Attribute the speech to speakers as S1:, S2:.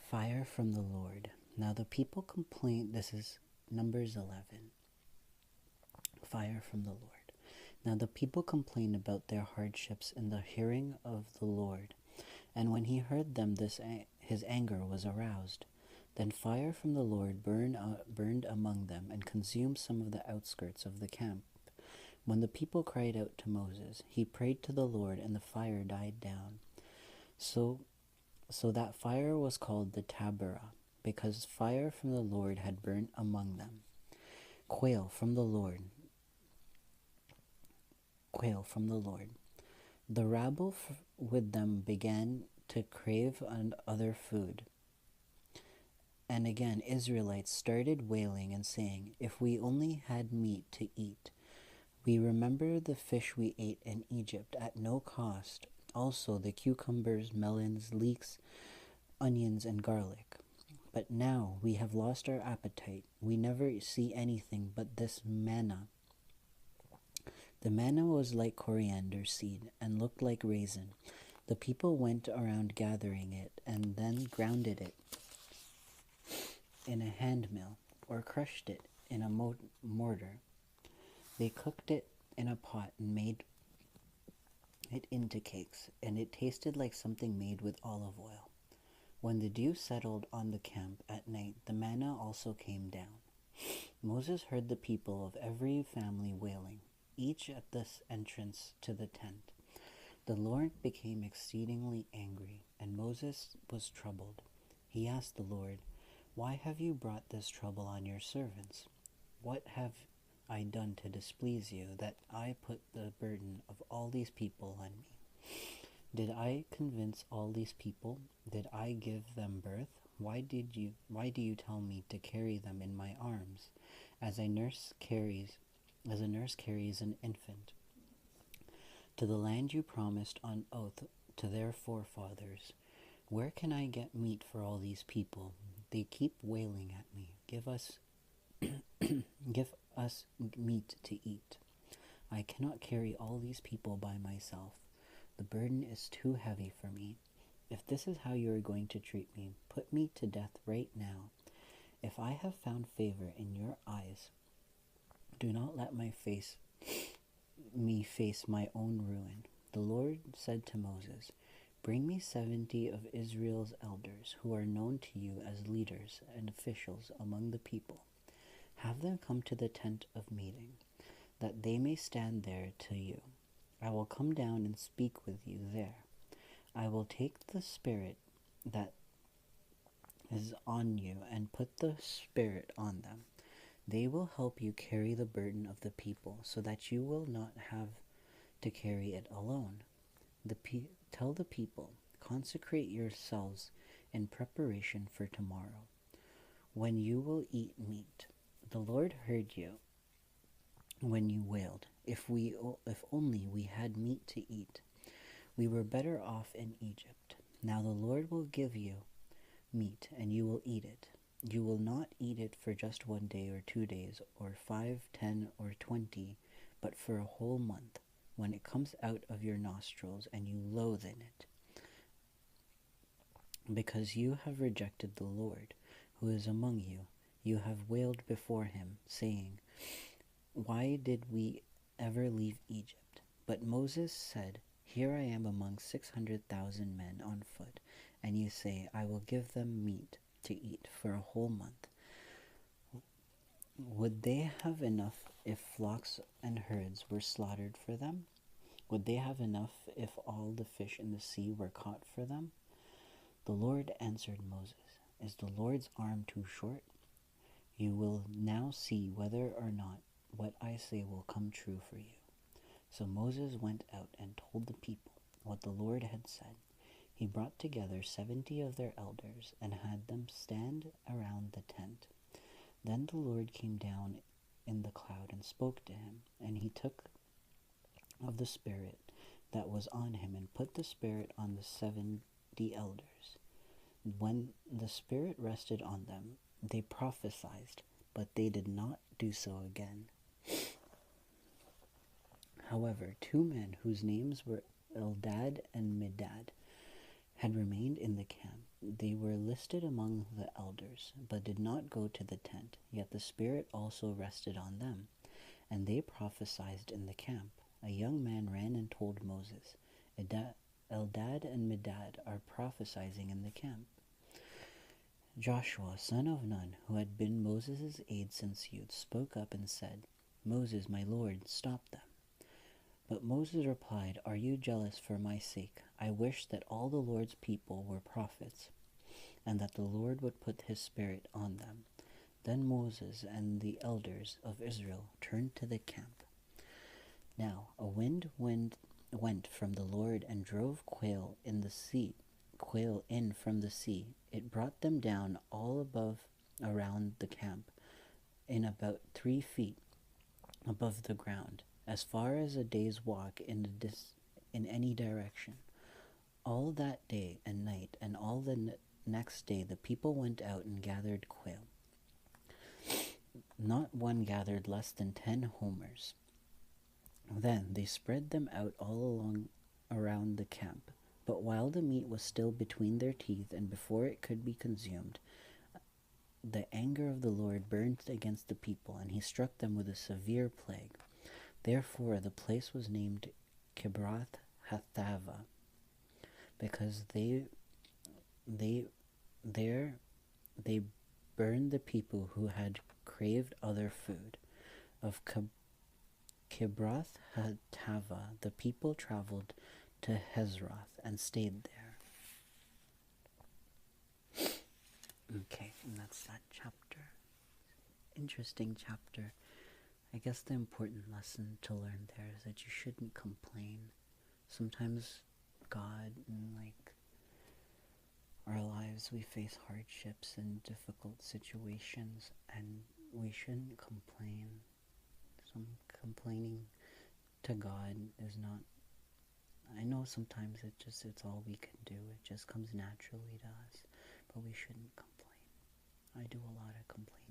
S1: Fire from the Lord. Now the people complained. This is Numbers 11. Fire from the Lord. Now the people complained about their hardships in the hearing of the Lord. And when he heard them, his anger was aroused. Then fire from the Lord burned among them and consumed some of the outskirts of the camp. When the people cried out to Moses, he prayed to the Lord, and the fire died down. So that fire was called the Taberah, because fire from the Lord had burnt among them. Quail from the Lord. The rabble with them began to crave other food. And again Israelites started wailing and saying, "If we only had meat to eat. We remember the fish we ate in Egypt at no cost, also the cucumbers, melons, leeks, onions, and garlic. But now we have lost our appetite. We never see anything but this manna." The manna was like coriander seed and looked like raisin. The people went around gathering it and then grounded it in a hand mill or crushed it in a mortar. They cooked it in a pot and made it into cakes, and it tasted like something made with olive oil. When the dew settled on the camp at night, the manna also came down. Moses heard the people of every family wailing, each at this entrance to the tent. The Lord became exceedingly angry, and Moses was troubled. He asked the Lord, "Why have you brought this trouble on your servants? What have I done to displease you, that I put the burden of all these people on me? Did I convince all these people? Did I give them birth? Why do you tell me to carry them in my arms, as a nurse carries an infant, to the land you promised on oath to their forefathers? Where can I get meat for all these people? They keep wailing at me. Give us meat to eat. I cannot carry all these people by myself. The burden is too heavy for me. If this is how you are going to treat me, put me to death right now. If I have found favor in your eyes, do not let me face my own ruin." The Lord said to Moses, "Bring me 70 of Israel's elders, who are known to you as leaders and officials among the people. Have them come to the tent of meeting, that they may stand there to you. I will come down and speak with you there. I will take the Spirit that is on you and put the Spirit on them. They will help you carry the burden of the people, so that you will not have to carry it alone. Tell the people, consecrate yourselves in preparation for tomorrow, when you will eat meat. The Lord heard you when you wailed, if only we had meat to eat. We were better off in Egypt. Now the Lord will give you meat, and you will eat it. You will not eat it for just 1 day or 2 days, or 5, 10, or 20, but for a whole month, when it comes out of your nostrils and you loathe in it. Because you have rejected the Lord, who is among you, you have wailed before him, saying, 'Why did we ever leave Egypt?' But Moses said, 'Here I am among 600,000 men on foot, and you say, I will give them meat to eat for a whole month. Would they have enough if flocks and herds were slaughtered for them? Would they have enough if all the fish in the sea were caught for them?' The Lord answered Moses, 'Is the Lord's arm too short? You will now see whether or not what I say will come true for you.' So Moses went out and told the people what the Lord had said. He brought together 70 of their elders and had them stand around the tent. Then the Lord came down in the cloud and spoke to him, and he took of the Spirit that was on him and put the Spirit on the 70 elders. When the Spirit rested on them, they prophesied, but they did not do so again. However, 2 men whose names were Eldad and Medad had remained in the camp. They were listed among the elders, but did not go to the tent. Yet the Spirit also rested on them, and they prophesied in the camp. A young man ran and told Moses, Eldad and Medad are prophesying in the camp. Joshua, son of Nun, who had been Moses' aide since youth, spoke up and said, Moses, my lord, stop them. But Moses replied, Are you jealous for my sake? I wish that all the Lord's people were prophets, and that the Lord would put his Spirit on them. Then Moses and the elders of Israel turned to the camp. Now a wind went from the Lord and drove quail in from the sea. It brought them down all around the camp, in about 3 feet above the ground, as far as a day's walk in any direction. All that day and night, and all the next day, the people went out and gathered quail. Not one gathered less than 10 homers. Then they spread them out all around the camp. But while the meat was still between their teeth, and before it could be consumed, the anger of the Lord burned against the people, and he struck them with a severe plague. Therefore the place was named Kibroth Hathava, because they burned the people who had craved other food. Of Kibroth Hathava the people traveled to Hezroth and stayed there. Okay, and that's that chapter. Interesting chapter. I guess the important lesson to learn there is that you shouldn't complain. Sometimes God, in our lives, we face hardships and difficult situations, and we shouldn't complain. Some complaining to God is not, I know sometimes it's all we can do. It just comes naturally to us, but we shouldn't complain. I do a lot of complaining.